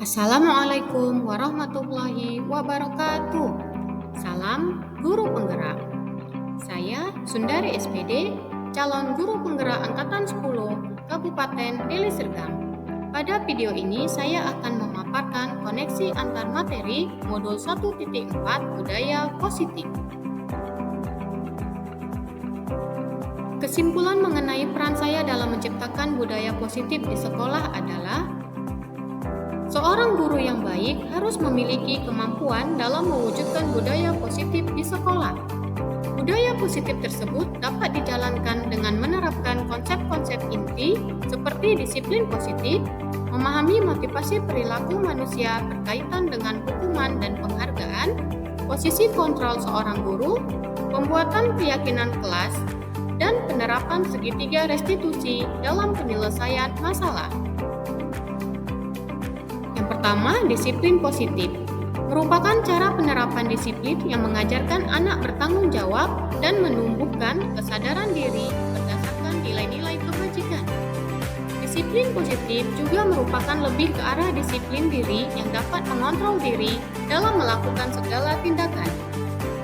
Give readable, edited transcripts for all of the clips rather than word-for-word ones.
Assalamualaikum warahmatullahi wabarakatuh. Salam guru penggerak. Saya Sundari SPD, calon guru penggerak angkatan 10 Kabupaten Deli Serdang. Pada video ini saya akan memaparkan koneksi antar materi modul 1.4 budaya positif. Kesimpulan mengenai peran saya dalam menciptakan budaya positif di sekolah adalah seorang guru yang baik harus memiliki kemampuan dalam mewujudkan budaya positif di sekolah. Budaya positif tersebut dapat dijalankan dengan menerapkan konsep-konsep inti seperti disiplin positif, memahami motivasi perilaku manusia berkaitan dengan hukuman dan penghargaan, posisi kontrol seorang guru, pembuatan keyakinan kelas, dan penerapan segitiga restitusi dalam penyelesaian masalah. Pertama, disiplin positif merupakan cara penerapan disiplin yang mengajarkan anak bertanggung jawab dan menumbuhkan kesadaran diri berdasarkan nilai-nilai kebajikan. Disiplin positif juga merupakan lebih ke arah disiplin diri yang dapat mengontrol diri dalam melakukan segala tindakan.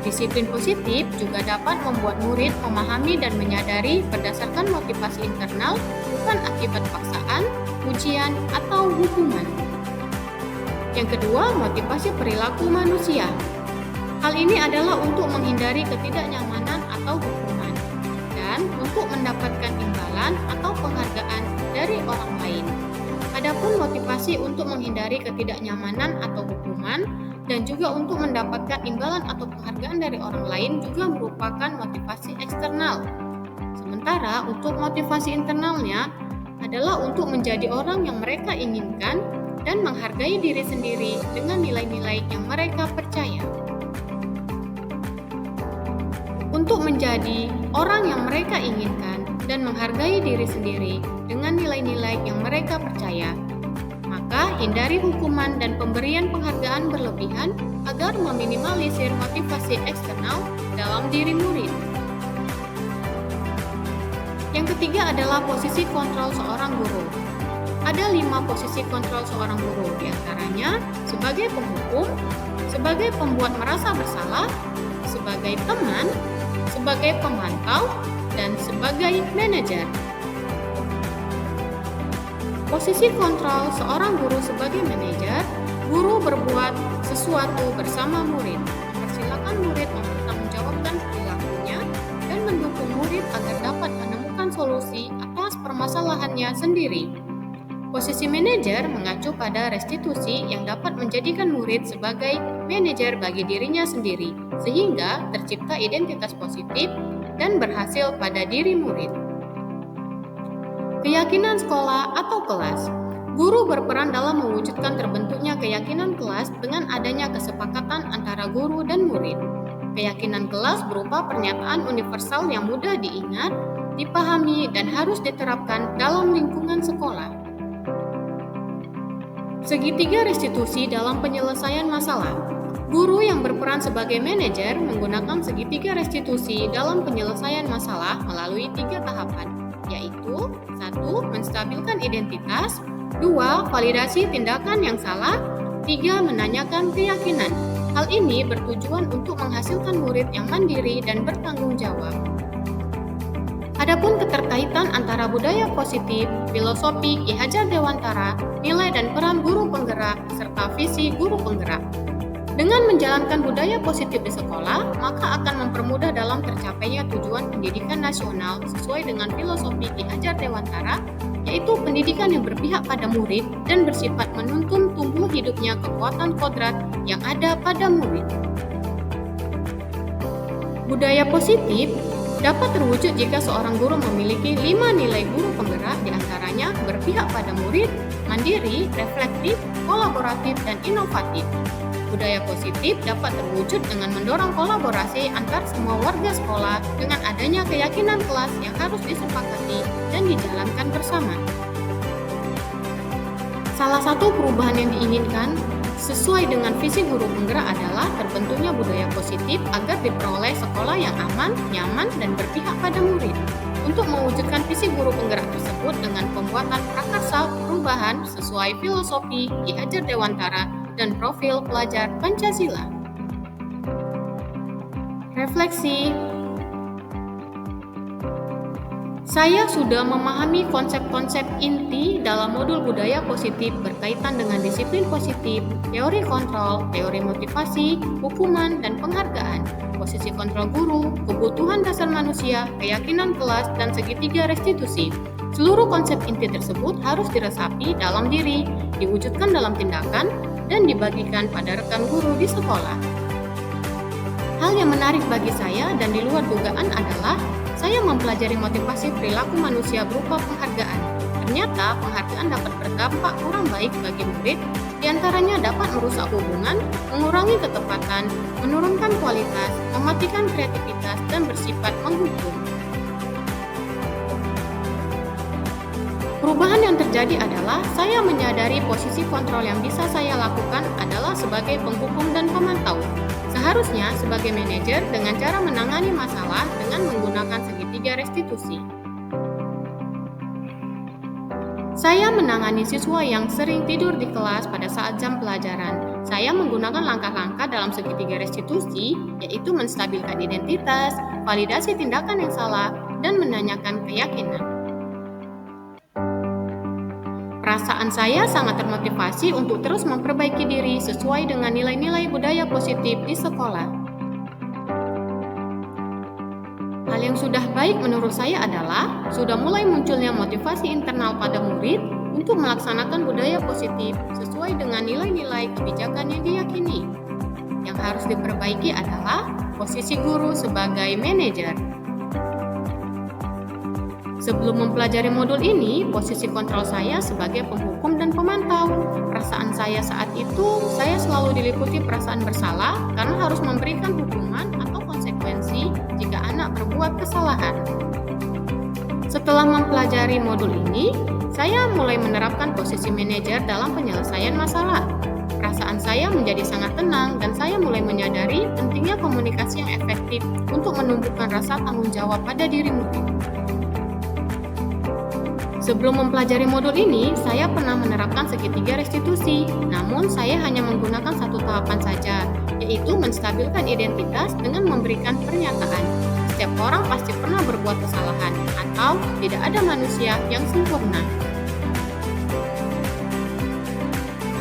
Disiplin positif juga dapat membuat murid memahami dan menyadari berdasarkan motivasi internal, bukan akibat paksaan, ujian, atau hukuman. Yang kedua, motivasi perilaku manusia. Hal ini adalah untuk menghindari ketidaknyamanan atau hukuman dan untuk mendapatkan imbalan atau penghargaan dari orang lain. Adapun motivasi untuk menghindari ketidaknyamanan atau hukuman dan juga untuk mendapatkan imbalan atau penghargaan dari orang lain juga merupakan motivasi eksternal. Sementara untuk motivasi internalnya adalah untuk menjadi orang yang mereka inginkan dan menghargai diri sendiri dengan nilai-nilai yang mereka percaya. Untuk menjadi orang yang mereka inginkan dan menghargai diri sendiri dengan nilai-nilai yang mereka percaya, maka hindari hukuman dan pemberian penghargaan berlebihan agar meminimalisir motivasi eksternal dalam diri murid. Yang ketiga adalah posisi kontrol seorang guru. Ada 5 posisi kontrol seorang guru, diantaranya sebagai penghukum, sebagai pembuat merasa bersalah, sebagai teman, sebagai pemantau, dan sebagai manajer. Posisi kontrol seorang guru sebagai manajer, guru berbuat sesuatu bersama murid, mempersilakan murid mempertanggungjawabkan perilakunya, dan mendukung murid agar dapat menemukan solusi atas permasalahannya sendiri. Posisi manajer mengacu pada restitusi yang dapat menjadikan murid sebagai manajer bagi dirinya sendiri, sehingga tercipta identitas positif dan berhasil pada diri murid. Keyakinan sekolah atau kelas. Guru berperan dalam mewujudkan terbentuknya keyakinan kelas dengan adanya kesepakatan antara guru dan murid. Keyakinan kelas berupa pernyataan universal yang mudah diingat, dipahami, dan harus diterapkan dalam lingkungan sekolah. Segitiga restitusi dalam penyelesaian masalah. Guru yang berperan sebagai manajer menggunakan segitiga restitusi dalam penyelesaian masalah melalui 3 tahapan, yaitu 1. Menstabilkan identitas, 2. Validasi tindakan yang salah, 3. Menanyakan keyakinan. Hal ini bertujuan untuk menghasilkan murid yang mandiri dan bertanggung jawab. Adapun keterkaitan antara budaya positif, filosofi Ki Hajar Dewantara, nilai dan peran guru penggerak, serta visi guru penggerak. Dengan menjalankan budaya positif di sekolah, maka akan mempermudah dalam tercapainya tujuan pendidikan nasional sesuai dengan filosofi Ki Hajar Dewantara, yaitu pendidikan yang berpihak pada murid dan bersifat menuntun tumbuh hidupnya kekuatan kodrat yang ada pada murid. Budaya positif dapat terwujud jika seorang guru memiliki 5 nilai guru penggerak, diantaranya berpihak pada murid, mandiri, reflektif, kolaboratif, dan inovatif. Budaya positif dapat terwujud dengan mendorong kolaborasi antar semua warga sekolah dengan adanya keyakinan kelas yang harus disepakati dan dijalankan bersama. Salah satu perubahan yang diinginkan sesuai dengan visi guru penggerak adalah terbentuknya budaya positif agar diperoleh sekolah yang aman, nyaman, dan berpihak pada murid. untuk mewujudkan visi guru penggerak tersebut dengan pembuatan prakarsa perubahan sesuai filosofi Ki Hajar Dewantara dan profil pelajar Pancasila. Refleksi. Saya sudah memahami konsep-konsep inti dalam modul budaya positif berkaitan dengan disiplin positif, teori kontrol, teori motivasi, hukuman, dan penghargaan, posisi kontrol guru, kebutuhan dasar manusia, keyakinan kelas, dan segitiga restitusi. Seluruh konsep inti tersebut harus diresapi dalam diri, diwujudkan dalam tindakan, dan dibagikan pada rekan guru di sekolah. Hal yang menarik bagi saya dan di luar dugaan adalah saya mempelajari motivasi perilaku manusia berupa penghargaan. Ternyata penghargaan dapat berdampak kurang baik bagi murid, diantaranya dapat merusak hubungan, mengurangi ketepatan, menurunkan kualitas, mematikan kreativitas, dan bersifat menghukum. Perubahan yang terjadi adalah saya menyadari posisi kontrol yang bisa saya lakukan adalah sebagai penghukum dan pemantau. Seharusnya sebagai manajer dengan cara menangani masalah dengan menggunakan segitiga restitusi. Saya menangani siswa yang sering tidur di kelas pada saat jam pelajaran. Saya menggunakan langkah-langkah dalam segitiga restitusi, yaitu menstabilkan identitas, validasi tindakan yang salah, dan menanyakan keyakinan. Perasaan saya sangat termotivasi untuk terus memperbaiki diri sesuai dengan nilai-nilai budaya positif di sekolah. Hal yang sudah baik menurut saya adalah sudah mulai munculnya motivasi internal pada murid untuk melaksanakan budaya positif sesuai dengan nilai-nilai kebijakan yang diyakini. Yang harus diperbaiki adalah posisi guru sebagai manajer. Sebelum mempelajari modul ini, posisi kontrol saya sebagai penghukum dan pemantau. Perasaan saya saat itu, saya selalu diliputi perasaan bersalah karena harus memberikan hukuman atau konsekuensi jika anak berbuat kesalahan. Setelah mempelajari modul ini, saya mulai menerapkan posisi manajer dalam penyelesaian masalah. Perasaan saya menjadi sangat tenang dan saya mulai menyadari pentingnya komunikasi yang efektif untuk menumbuhkan rasa tanggung jawab pada diri murid. Sebelum mempelajari modul ini, saya pernah menerapkan segitiga restitusi, namun saya hanya menggunakan satu tahapan saja, yaitu menstabilkan identitas dengan memberikan pernyataan. Setiap orang pasti pernah berbuat kesalahan, atau tidak ada manusia yang sempurna.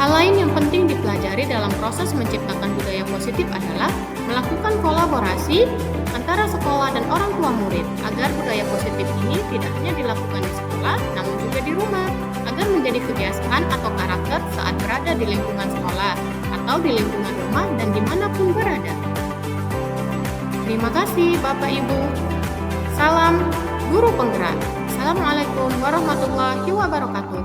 Hal lain yang penting dipelajari dalam proses menciptakan budaya positif adalah melakukan kolaborasi antara sekolah dan orang tua murid agar budaya positif ini tidak hanya dilakukan di sekolah namun juga di rumah agar menjadi kebiasaan atau karakter saat berada di lingkungan sekolah atau di lingkungan rumah dan dimanapun berada. Terima kasih Bapak Ibu. Salam Guru Penggerak. Assalamualaikum warahmatullahi wabarakatuh.